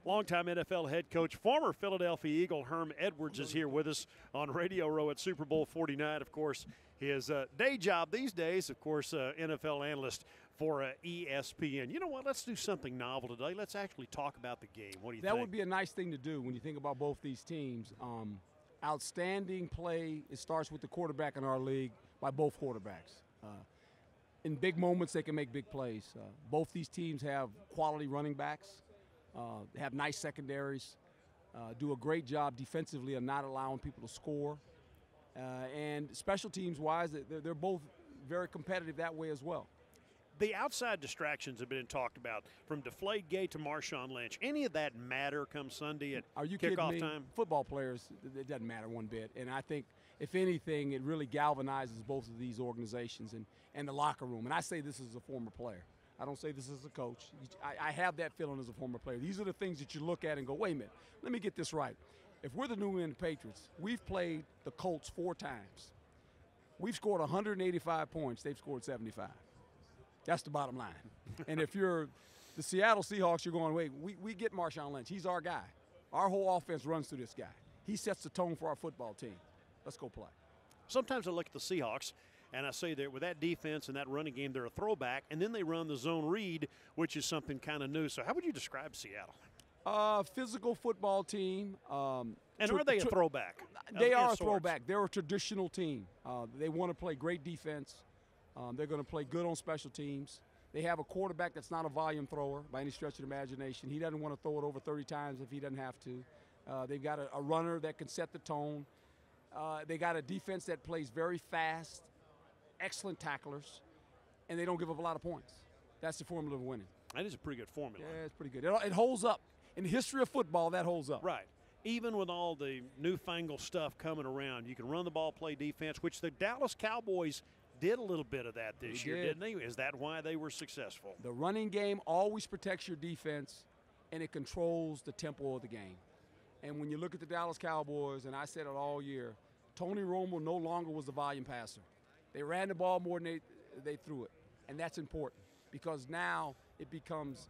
Longtime NFL head coach, former Philadelphia Eagle Herm Edwards is here with us on Radio Row at Super Bowl 49. Of course, his day job these days, of course, NFL analyst for ESPN. You know what? Let's do something novel today. Let's actually talk about the game. What do you think? That would be a nice thing to do when you think about both these teams. Outstanding play. It starts with the quarterback in our league by both quarterbacks. In big moments, they can make big plays. Both these teams have quality running backs, have nice secondaries, do a great job defensively of not allowing people to score. And special teams-wise, they're both very competitive that way as well. The outside distractions have been talked about, from Deflategate to Marshawn Lynch. Any of that matter come Sunday at kickoff time? Football players, it doesn't matter one bit. And I think, if anything, it really galvanizes both of these organizations and the locker room. And I say this as a former player. I don't say this as a coach. I have that feeling as a former player. These are the things that you look at and go, wait a minute, let me get this right. If we're the New England Patriots, we've played the Colts 4 times. We've scored 185 points. They've scored 75. That's the bottom line. And if you're the Seattle Seahawks, you're going, wait, we get Marshawn Lynch. He's our guy. Our whole offense runs through this guy. He sets the tone for our football team. Let's go play. Sometimes I look at the Seahawks, and I say that with that defense and that running game, they're a throwback, and then they run the zone read, which is something kind of new. So how would you describe Seattle? Physical football team. And are they a throwback? They are a throwback. They're a traditional team. They want to play great defense. They're going to play good on special teams. They have a quarterback that's not a volume thrower by any stretch of the imagination. He doesn't want to throw it over 30 times if he doesn't have to. They've got a runner that can set the tone. They got a defense that plays very fast, excellent tacklers, and they don't give up a lot of points. That's the formula of winning. That is a pretty good formula. Yeah, it's pretty good. It holds up. In the history of football, that holds up. Right. Even with all the newfangled stuff coming around, you can run the ball, play defense, which the Dallas Cowboys did a little bit of that this year, didn't they? Is that why they were successful? The running game always protects your defense, and it controls the tempo of the game. And when you look at the Dallas Cowboys, and I said it all year, Tony Romo no longer was the volume passer. They ran the ball more than they threw it, and that's important because now it becomes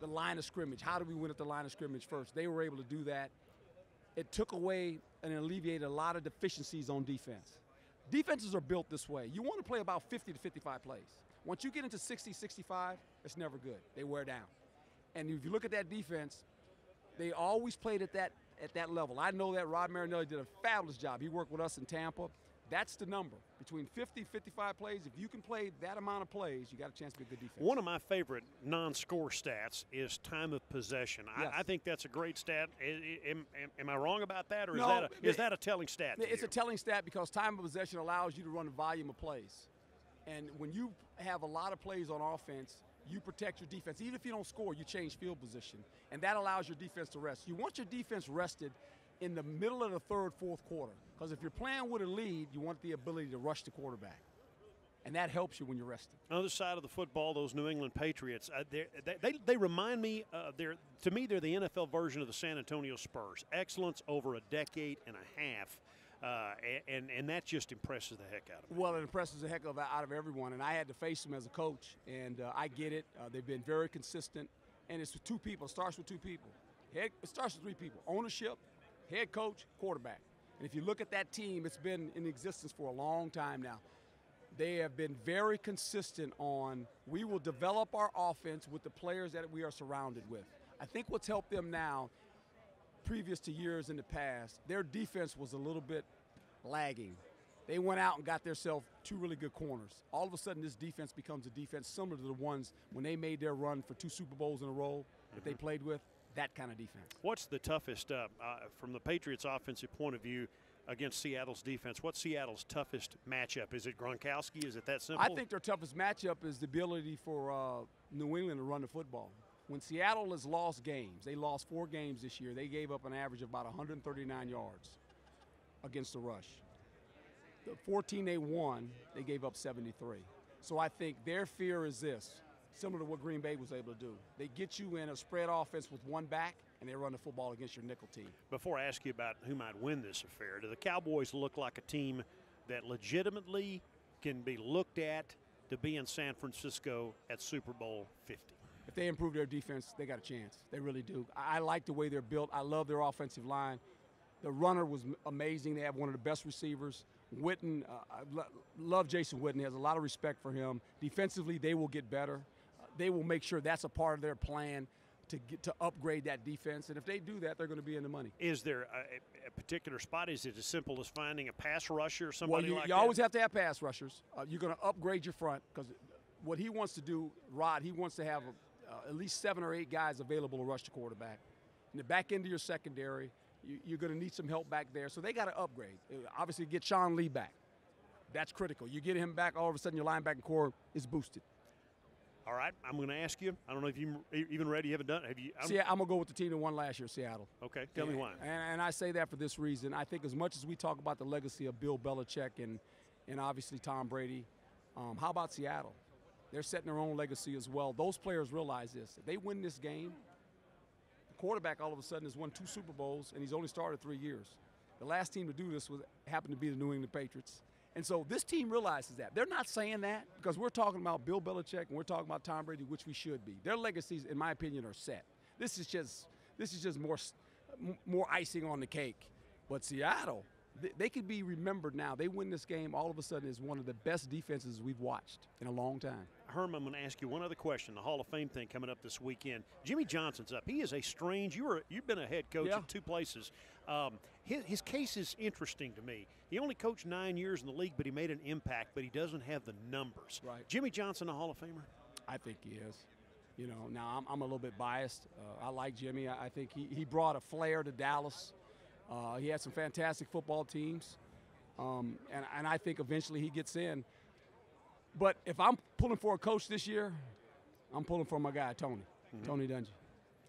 the line of scrimmage. How do we win at the line of scrimmage first? They were able to do that. It took away and alleviated a lot of deficiencies on defense. Defenses are built this way. You want to play about 50 to 55 plays. Once you get into 60, 65, it's never good. They wear down. And if you look at that defense, they always played at that level. I know that Rod Marinelli did a fabulous job. He worked with us in Tampa. That's the number. Between 50 and 55 plays, if you can play that amount of plays, you got a chance to be a good defense. One of my favorite non-score stats is time of possession. Yes. I think that's a great stat. Am I wrong about that, or is that a telling stat? It's a telling stat because time of possession allows you to run a volume of plays. And when you have a lot of plays on offense, you protect your defense. Even if you don't score, you change field position, and that allows your defense to rest. You want your defense rested in the middle of the third, fourth quarter. Because if you're playing with a lead, you want the ability to rush the quarterback. And that helps you when you're rested. On the other side of the football, those New England Patriots, they remind me, to me, they're the NFL version of the San Antonio Spurs. Excellence over a decade and a half. And that just impresses the heck out of me. Well, it impresses the heck out of everyone. And I had to face them as a coach. And I get it. They've been very consistent. And it's with 2 people. It starts with 2 people. It starts with 3 people. Ownership, head coach, quarterback. And if you look at that team, it's been in existence for a long time now. They have been very consistent on, we will develop our offense with the players that we are surrounded with. I think what's helped them now, previous to years in the past, their defense was a little bit lagging. They went out and got themselves 2 really good corners. All of a sudden, this defense becomes a defense similar to the ones when they made their run for 2 Super Bowls in a row that they played with. That kind of defense. What's the toughest, from the Patriots' offensive point of view, against Seattle's defense? What's Seattle's toughest matchup? Is it Gronkowski? Is it that simple? I think their toughest matchup is the ability for New England to run the football. When Seattle has lost games, they lost 4 games this year. They gave up an average of about 139 yards against the rush. The 14 they won, they gave up 73. So I think their fear is this. Similar to what Green Bay was able to do. They get you in a spread offense with 1 back, and they run the football against your nickel team. Before I ask you about who might win this affair, do the Cowboys look like a team that legitimately can be looked at to be in San Francisco at Super Bowl 50? if they improve their defense, they got a chance. They really do. I like the way they're built. I love their offensive line. The runner was amazing. They have one of the best receivers. Witten, I love Jason Witten. Has a lot of respect for him. Defensively, they will get better. They will make sure that's a part of their plan to upgrade that defense. And if they do that, they're going to be in the money. Is there a particular spot? Is it as simple as finding a pass rusher or somebody like that? You always have to have pass rushers. You're going to upgrade your front because what he wants to do, Rod, he wants to have at least 7 or 8 guys available to rush the quarterback. In the back end of your secondary, you're going to need some help back there. So they got to upgrade. Obviously, get Sean Lee back. That's critical. You get him back, all of a sudden your linebacking core is boosted. All right, I'm going to ask you. I don't know if you even ready. You haven't done it. Have you? See, I'm going to go with the team that won last year, Seattle. Okay, tell me why. And I say that for this reason. I think as much as we talk about the legacy of Bill Belichick and obviously Tom Brady, how about Seattle? They're setting their own legacy as well. Those players realize this. If they win this game, the quarterback all of a sudden has won 2 Super Bowls, and he's only started 3 years. The last team to do this happened to be the New England Patriots. And so this team realizes that. They're not saying that because we're talking about Bill Belichick and we're talking about Tom Brady, which we should be. Their legacies, in my opinion, are set. This is just more icing on the cake. But Seattle, they could be remembered now. They win this game, all of a sudden, is one of the best defenses we've watched in a long time. Herm, I'm going to ask you one other question. The Hall of Fame thing coming up this weekend. Jimmy Johnson's up. He is a strange. You've been a head coach at 2 places. His case is interesting to me. He only coached 9 years in the league, but he made an impact, but he doesn't have the numbers. Right. Jimmy Johnson, a Hall of Famer? I think he is. You know, now I'm a little bit biased. I like Jimmy. I think he brought a flair to Dallas. He had some fantastic football teams, and I think eventually he gets in. But if I'm pulling for a coach this year, I'm pulling for my guy, Tony Dungy.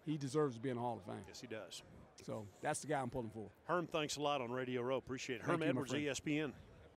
He deserves to be in the Hall of Fame. Yes, he does. So that's the guy I'm pulling for. Herm, thanks a lot on Radio Row. Appreciate it. Herm Edwards, ESPN.